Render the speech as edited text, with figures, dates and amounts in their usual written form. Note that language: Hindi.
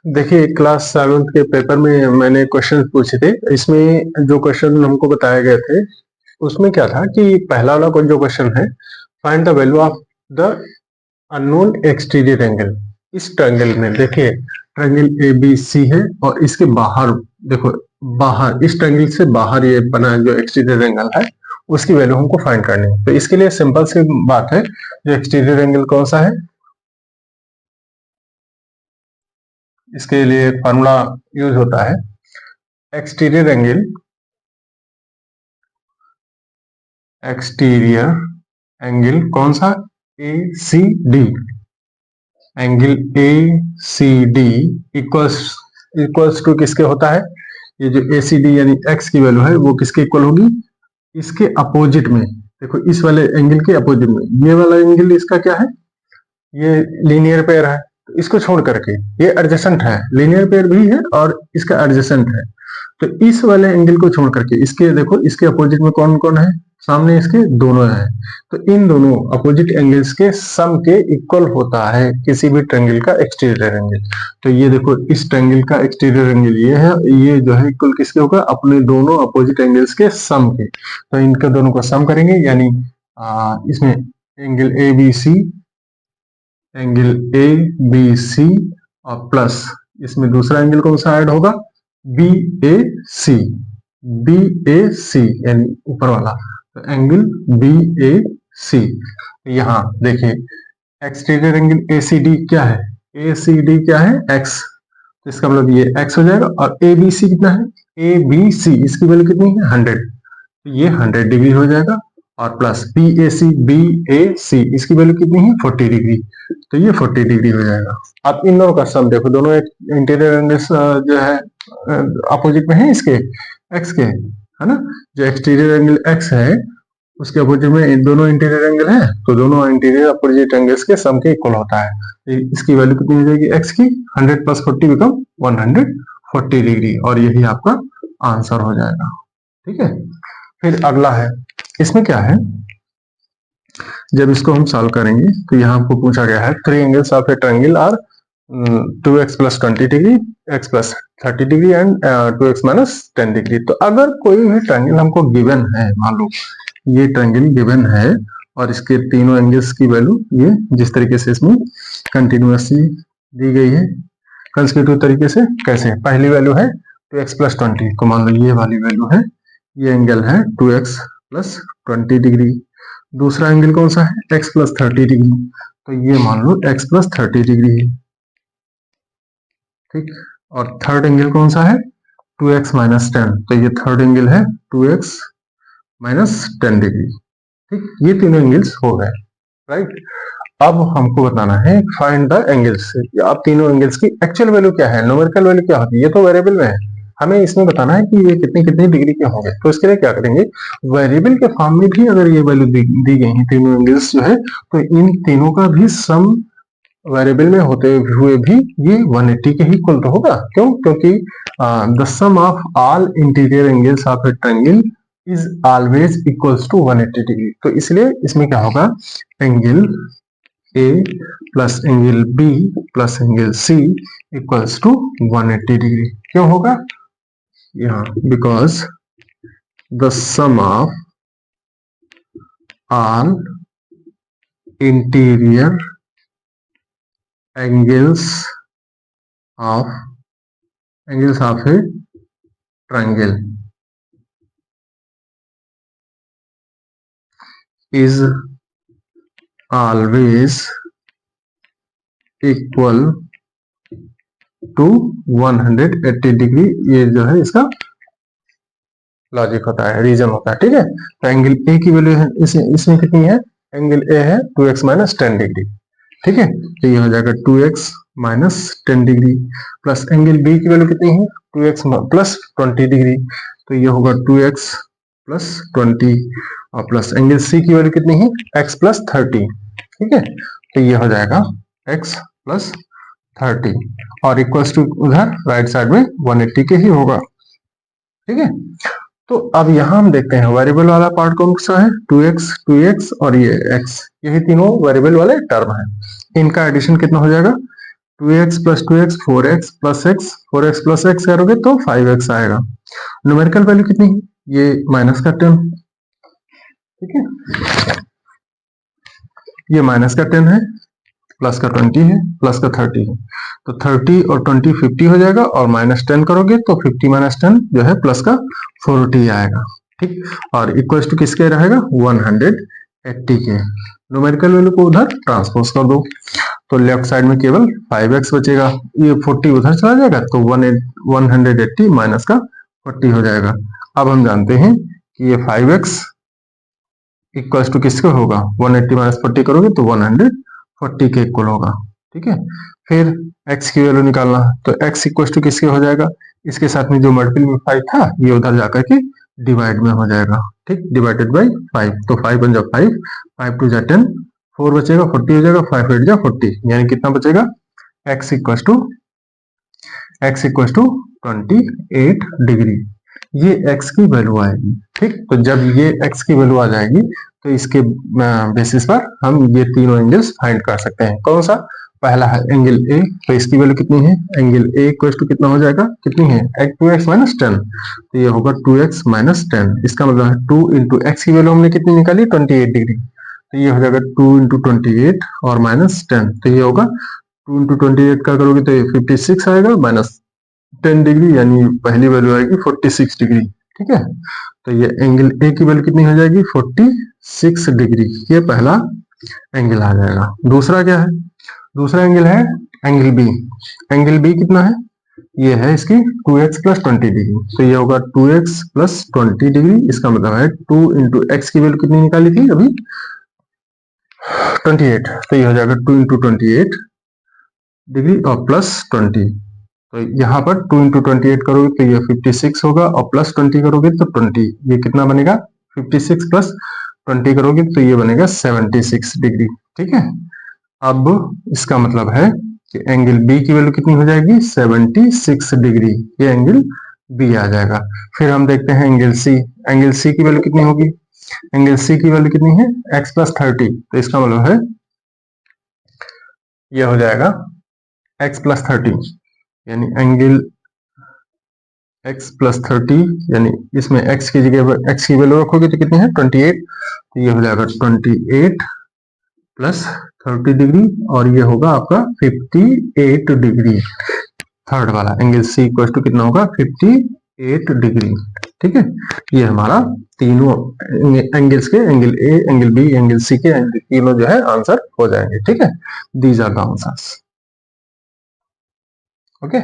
देखिए क्लास 7th के पेपर में मैंने क्वेश्चन पूछे थे। इसमें जो क्वेश्चन हमको बताए गए थे उसमें क्या था कि पहला वाला जो क्वेश्चन है, find the value of the unknown exterior angle. इस ट्रायंगल में देखिए ट्रायंगल ए बी सी है और इसके बाहर देखो, बाहर इस ट्रायंगल से बाहर ये बना जो एक्सटीरियर एंगल है उसकी वैल्यू हमको फाइंड करनी है। तो इसके लिए सिंपल सी बात है, जो एक्सटीरियर एंगल कौन सा है, इसके लिए फॉर्मूला यूज होता है एक्सटीरियर एंगल, एक्सटीरियर एंगल कौन सा, A C D. Angle A C D equals equals to किसके होता है, ये जो ए सी डी यानी एक्स की वैल्यू है वो किसके इक्वल होगी, इसके अपोजिट में। देखो इस वाले एंगल के अपोजिट में ये वाला एंगल इसका क्या है, ये लीनियर पेयर है, तो इसको छोड़ करके ये एडजेसेंट है, लीनियर पेयर भी है और इसका एडजेसेंट है। तो इस वाले एंगल को छोड़ करके इसके देखो, इसके अपोजिट में कौन कौन है, सामने इसके दोनों है। तो इन दोनों अपोजिट एंगल्स के सम के इक्वल होता है किसी भी ट्रायंगल का एक्सटीरियर एंगल। तो ये देखो इस ट्रायंगल का एक्सटीरियर एंगल ये है, ये जो है इक्वल किसके होगा, अपने दोनों अपोजिट एंगल्स के सम के। तो इनके दोनों को सम करेंगे यानी इसमें angle A B C, angle A B C और प्लस इसमें दूसरा एंगल कौन सा ऐड होगा, बी ए सी, बी ए सी यानी ऊपर वाला, तो एंगल बी ए सी। यहाँ देखिए exterior angle A C D क्या है, ए सी डी क्या है एक्स, तो इसका मतलब ये एक्स हो जाएगा। और ए बी सी कितना है, ए बी सी इसकी वैल्यू कितनी है 100, तो ये 100 डिग्री हो जाएगा। और प्लस बी ए सी इसकी वैल्यू कितनी है 40 डिग्री, तो ये 40 डिग्री हो जाएगा। अब इन दोनों का सम देखो, दोनों एक इंटीरियर एंगल्स जो है अपोजिट में है इसके एक्स के, है ना। जो एक्सटीरियर एंगल एक्स है उसके अपोजिट में दोनों इंटीरियर एंगल है, तो दोनों इंटीरियर अपोजिट एंगल्स के सम के इक्वल होता है। इसकी वैल्यू कितनी हो जाएगी एक्स की, 100 प्लस 40 बिकम 140 डिग्री, और यही आपका आंसर हो जाएगा। ठीक है, फिर अगला है, इसमें क्या है, जब इसको हम सॉल्व करेंगे तो यहाँ हमको पूछा गया है 3 angles of a triangle are 2x plus 20 degree, x plus 30 degree and 2x minus 10 degree. तो अगर कोई भी ट्रायंगल हमको गिवन है, मान लो ये ट्रायंगल गिवन है और इसके तीनों एंगल्स की वैल्यू ये जिस तरीके से इसमें कंटिन्यूअसली दी गई है कंसेक्यूटिव तरीके से, कैसे, पहली वैल्यू है 2x प्लस 20, तो मान लो ये वाली वैल्यू है, ये एंगल है 2x प्लस 20 डिग्री। दूसरा एंगल कौन सा है x प्लस 30 डिग्री, तो ये मान लो x प्लस 30 डिग्री है, ठीक। और थर्ड एंगल कौन सा है 2x माइनस 10, तो ये थर्ड एंगल है 2x माइनस 10 डिग्री, ठीक। ये तीनों एंगल्स हो गए, राइट। अब हमको बताना है फाइंड द एंगल्स। अब तीनों एंगल्स की एक्चुअल वैल्यू क्या है, न्यूमेरिकल वैल्यू क्या होती है, ये तो वेरिएबल में है, हमें इसमें बताना है कि ये कितनी कितनी डिग्री के होंगे। तो इसके लिए क्या करेंगे, वेरिएबल के फॉर्म में भी अगर ये वैल्यू दी गई है तीनों एंगल्स जो है, तो इन तीनों का भी सम वेरिएबल में होते हुए भी ये 180 के ही इक्वल तो होगा। क्यों, क्योंकि the sum of all interior angles of a triangle is always equals to 180 degree. तो इसलिए इसमें क्या होगा, angle A plus angle B plus angle C equals to 180 degree. क्यों होगा, यहाँ because the sum of all interior angles of a triangle is always equal to 180 degree. ये जो है इसका लॉजिक होता है, रीजन होता है, ठीक है। तो एंगल ए की वैल्यू है इसमें कितनी है, एंगल ए है 2x माइनस 10 डिग्री, ठीक है। तो ये हो जाएगा 2x minus 10 degree, plus angle B की वैल्यू कितनी है 2x प्लस 20 डिग्री, तो ये होगा 2x प्लस 20, और प्लस एंगल सी की वैल्यू कितनी है x प्लस 30, ठीक है। तो ये हो जाएगा x प्लस 30 और इक्वल्स टू उधर राइट साइड में 180 के ही होगा, ठीक है। तो अब यहां हम देखते हैं वेरिएबल वाला पार्ट कौन सा है, 2x और ये x, यही तीनों वेरिएबल वाले टर्म है। इनका एडिशन कितना हो जाएगा 2x plus 2x 4x plus x 4x plus x करोगे तो 5x आएगा। न्यूमेरिकल वैल्यू कितनी है? ये माइनस का 10, ठीक है, ये माइनस का 10 है, प्लस का 20 है, प्लस का 30 है, तो 30 और 20 50 हो जाएगा, और माइनस 10 करोगे तो 50 माइनस 10 जो है प्लस का 40 आएगा, ठीक। और इक्वल टू किसके रहेगा? 180 के। न्यूमेरिकल वैल्यू को उधर ट्रांसपोज कर दो, तो लेफ्ट साइड में केवल 5x बचेगा, ये 40 उधर चला जाएगा, तो 180 माइनस का 40 हो जाएगा। अब हम जानते हैं कि ये 5x इक्वल टू किसका होगा? 180 माइनस 40 करोगे तो 140 के इक्वल होगा, ठीक है। फिर x की वैल्यू निकालना, तो x इक्वल टू किसके हो जाएगा? इसके साथ में जो मल्टीपल में 5 था ये उधर जाकर के डिवाइड में हो जाएगा, ठीक, डिवाइडेड बाई 5, तो 5 बन जाओ 5, 5 टू जा 10, 4 बचेगा, 40 हो जाएगा, 5 8 जा 40, यानी कितना बचेगा? x इक्वल टू 28 डिग्री, ये x की वैल्यू आएगी, ठीक। तो जब ये x की वैल्यू आ जाएगी तो इसके बेसिस पर हम ये तीनों एंगल्स फाइंड कर सकते हैं। कौन सा? पहला है एंगल A, तो इसकी वैल्यू कितनी है? एंगल A इक्वल टू कितना हो जाएगा? कितनी है? 2x माइनस 10, तो ये होगा 2x माइनस 10, इसका मतलब है 2 इंटू एक्स की वैल्यू हमने कितनी निकाली? 28 डिग्री, तो ये हो जाएगा 2 इंटू 28 और माइनस 10, तो ये होगा 2 इंटू 28 का करोगे तो ये 56 आएगा, माइनस 10 डिग्री, यानी पहली वैल्यू आएगी 46 डिग्री, ठीक है। तो ये एंगल ए की वैल्यू कितनी हो जाएगी? 46 डिग्री, ये पहला एंगल आ जाएगा। दूसरा क्या है? दूसरा एंगल है एंगल बी। एंगल बी कितना है? ये है इसकी 2x प्लस 20 डिग्री, तो ये होगा 2x प्लस 20 डिग्री, इसका मतलब है 2 इंटू एक्स की वैल्यू कितनी निकाली थी अभी? 28, तो ये हो जाएगा 2 इंटू 28 डिग्री और प्लस 20, तो यहाँ पर 2 इंटू 28 करोगे तो ये 56 होगा, और प्लस 20 करोगे तो 20, ये कितना बनेगा? 56 प्लस 20 करोगे तो ये बनेगा 76 डिग्री, ठीक है। अब इसका मतलब है कि एंगल बी की वैल्यू कितनी हो जाएगी? 76 डिग्री, ये एंगल बी आ जाएगा। फिर हम देखते हैं एंगल सी। एंगल सी की वैल्यू कितनी होगी? एंगल सी की वैल्यू कितनी है? x प्लस 30, तो इसका मतलब है ये हो जाएगा x प्लस 30, यानी एंगल x प्लस 30, यानी इसमें x की जगह पर x की वैल्यू रखोगे तो कितनी है? 28, तो ये हो जाएगा 28 प्लस 30 डिग्री, और ये होगा आपका 58 डिग्री। थर्ड वाला एंगल सी इक्वल टू कितना होगा? 58 डिग्री, ठीक है। ये हमारा तीनों एंगल्स के, angle A, angle B, angle C के तीनों जो है आंसर हो जाएंगे, ठीक है। These are the answers, okay.